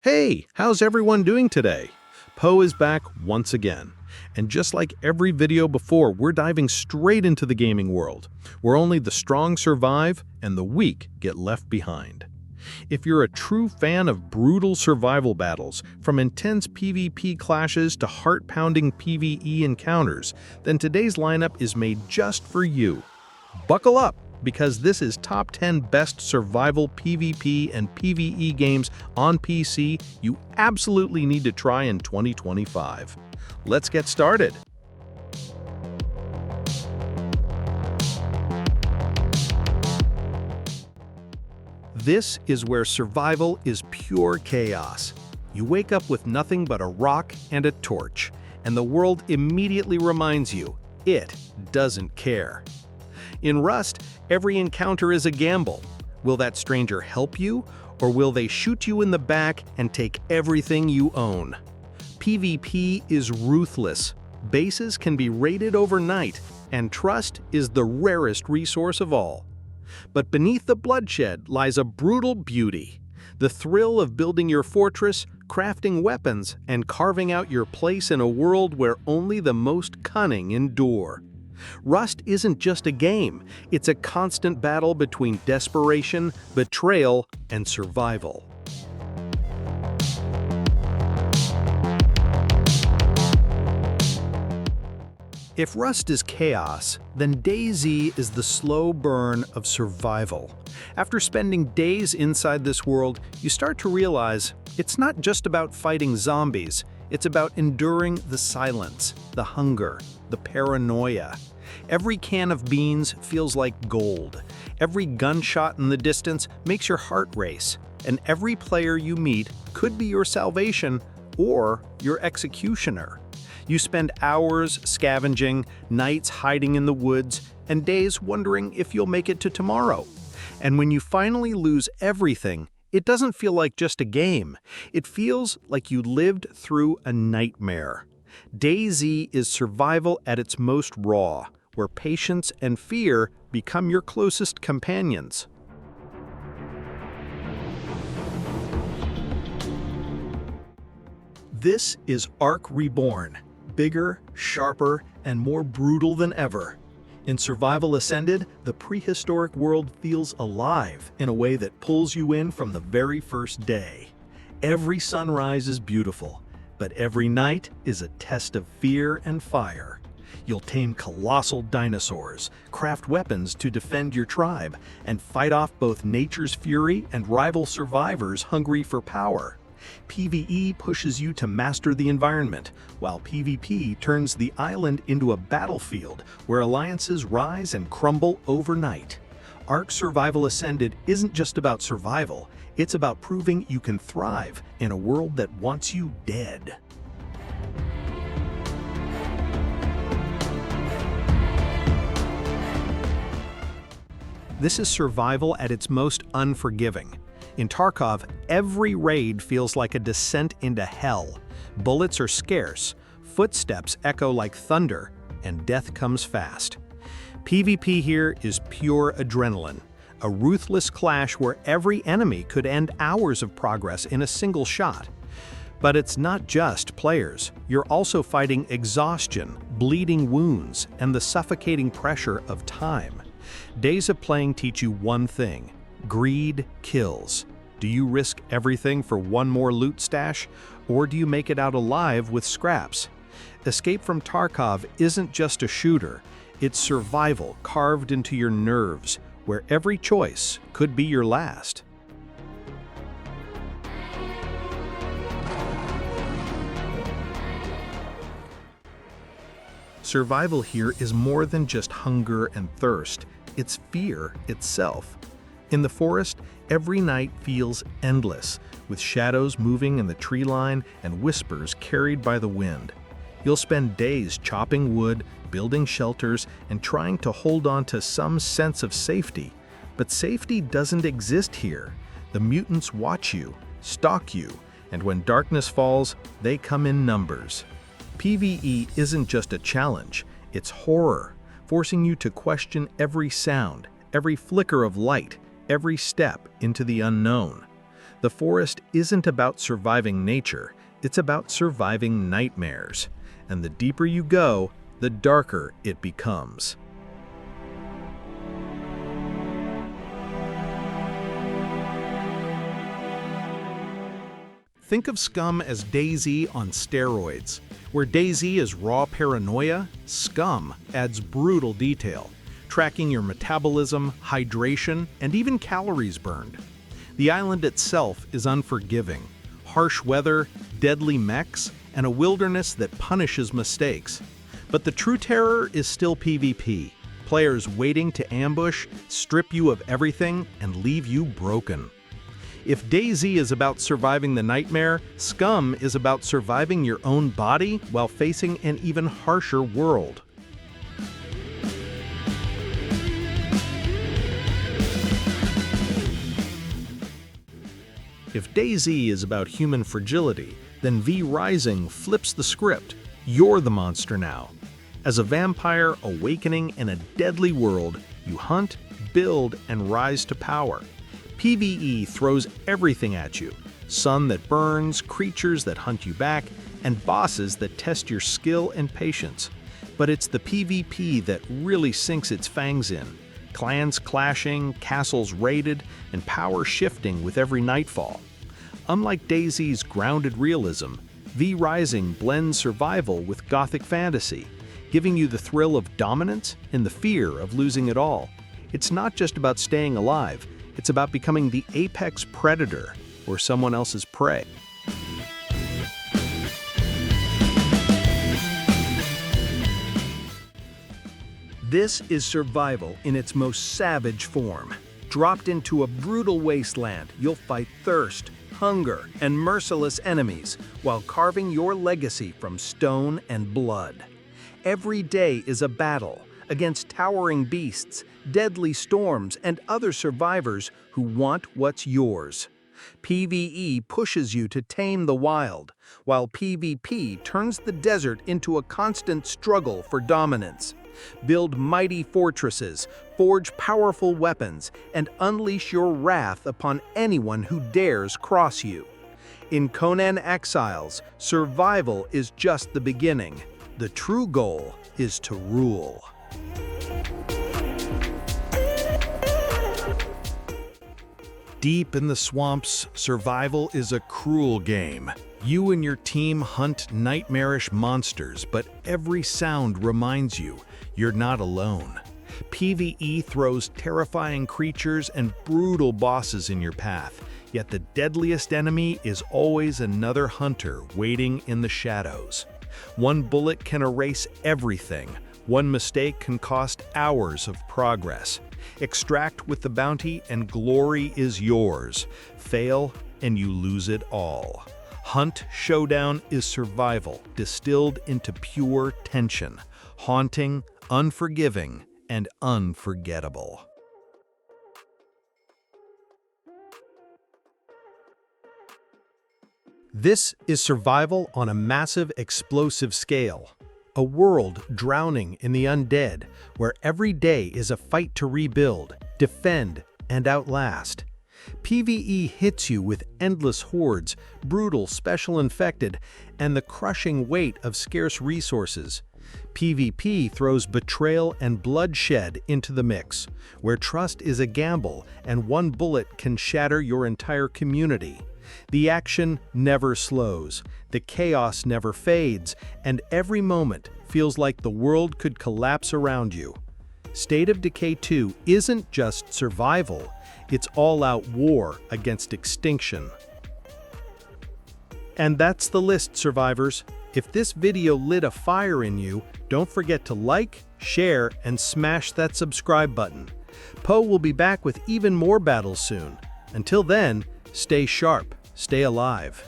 Hey, how's everyone doing today? Poe is back once again. And just like every video before, we're diving straight into the gaming world, where only the strong survive and the weak get left behind. If you're a true fan of brutal survival battles, from intense PvP clashes to heart-pounding PvE encounters, then today's lineup is made just for you. Buckle up, because this is top 10 best survival PvP and PvE games on PC you absolutely need to try in 2025. Let's get started. This is where survival is pure chaos. You wake up with nothing but a rock and a torch, and the world immediately reminds you it doesn't care. In Rust, every encounter is a gamble. Will that stranger help you, or will they shoot you in the back and take everything you own? PvP is ruthless. Bases can be raided overnight, and trust is the rarest resource of all. But beneath the bloodshed lies a brutal beauty. The thrill of building your fortress, crafting weapons, and carving out your place in a world where only the most cunning endure. Rust isn't just a game, it's a constant battle between desperation, betrayal, and survival. If Rust is chaos, then DayZ is the slow burn of survival. After spending days inside this world, you start to realize it's not just about fighting zombies, it's about enduring the silence, the hunger, the paranoia. Every can of beans feels like gold. Every gunshot in the distance makes your heart race. And every player you meet could be your salvation or your executioner. You spend hours scavenging, nights hiding in the woods, and days wondering if you'll make it to tomorrow. And when you finally lose everything, it doesn't feel like just a game. It feels like you lived through a nightmare. DayZ is survival at its most raw, where patience and fear become your closest companions. This is Ark Reborn, bigger, sharper, and more brutal than ever. In Survival Ascended, the prehistoric world feels alive in a way that pulls you in from the very first day. Every sunrise is beautiful, but every night is a test of fear and fire. You'll tame colossal dinosaurs, craft weapons to defend your tribe, and fight off both nature's fury and rival survivors hungry for power. PvE pushes you to master the environment, while PvP turns the island into a battlefield where alliances rise and crumble overnight. Ark Survival Ascended isn't just about survival, it's about proving you can thrive in a world that wants you dead. This is survival at its most unforgiving. In Tarkov, every raid feels like a descent into hell. Bullets are scarce, footsteps echo like thunder, and death comes fast. PvP here is pure adrenaline, a ruthless clash where every enemy could end hours of progress in a single shot. But it's not just players. You're also fighting exhaustion, bleeding wounds, and the suffocating pressure of time. Days of playing teach you one thing: greed kills. Do you risk everything for one more loot stash, or do you make it out alive with scraps? Escape from Tarkov isn't just a shooter, it's survival carved into your nerves, where every choice could be your last. Survival here is more than just hunger and thirst, it's fear itself. In the forest, every night feels endless, with shadows moving in the tree line and whispers carried by the wind. You'll spend days chopping wood, building shelters, and trying to hold on to some sense of safety. But safety doesn't exist here. The mutants watch you, stalk you, and when darkness falls, they come in numbers. PvE isn't just a challenge, it's horror, forcing you to question every sound, every flicker of light, every step into the unknown. The forest isn't about surviving nature, it's about surviving nightmares. And the deeper you go, the darker it becomes. Think of Scum as DayZ on steroids. Where DayZ is raw paranoia, Scum adds brutal detail, tracking your metabolism, hydration, and even calories burned. The island itself is unforgiving. Harsh weather, deadly mechs, and a wilderness that punishes mistakes. But the true terror is still PvP. Players waiting to ambush, strip you of everything, and leave you broken. If DayZ is about surviving the nightmare, Scum is about surviving your own body while facing an even harsher world. If DayZ is about human fragility, then V Rising flips the script. You're the monster now. As a vampire awakening in a deadly world, you hunt, build, and rise to power. PvE throws everything at you: sun that burns, creatures that hunt you back, and bosses that test your skill and patience. But it's the PvP that really sinks its fangs in. Clans clashing, castles raided, and power shifting with every nightfall. Unlike DayZ's grounded realism, V Rising blends survival with gothic fantasy, giving you the thrill of dominance and the fear of losing it all. It's not just about staying alive, it's about becoming the apex predator or someone else's prey. This is survival in its most savage form. Dropped into a brutal wasteland, you'll fight thirst, hunger, and merciless enemies while carving your legacy from stone and blood. Every day is a battle against towering beasts, deadly storms, and other survivors who want what's yours. PvE pushes you to tame the wild, while PvP turns the desert into a constant struggle for dominance. Build mighty fortresses, forge powerful weapons, and unleash your wrath upon anyone who dares cross you. In Conan Exiles, survival is just the beginning. The true goal is to rule. Deep in the swamps, survival is a cruel game. You and your team hunt nightmarish monsters, but every sound reminds you you're not alone. PvE throws terrifying creatures and brutal bosses in your path, yet the deadliest enemy is always another hunter waiting in the shadows. One bullet can erase everything. One mistake can cost hours of progress. Extract with the bounty and glory is yours. Fail and you lose it all. Hunt Showdown is survival distilled into pure tension, haunting, unforgiving, and unforgettable. This is survival on a massive, explosive scale. A world drowning in the undead, where every day is a fight to rebuild, defend, and outlast. PvE hits you with endless hordes, brutal special infected, and the crushing weight of scarce resources. PvP throws betrayal and bloodshed into the mix, where trust is a gamble and one bullet can shatter your entire community. The action never slows, the chaos never fades, and every moment feels like the world could collapse around you. State of Decay 2 isn't just survival, it's all-out war against extinction. And that's the list, survivors. If this video lit a fire in you, don't forget to like, share, and smash that subscribe button. Poe will be back with even more battles soon. Until then, stay sharp, stay alive.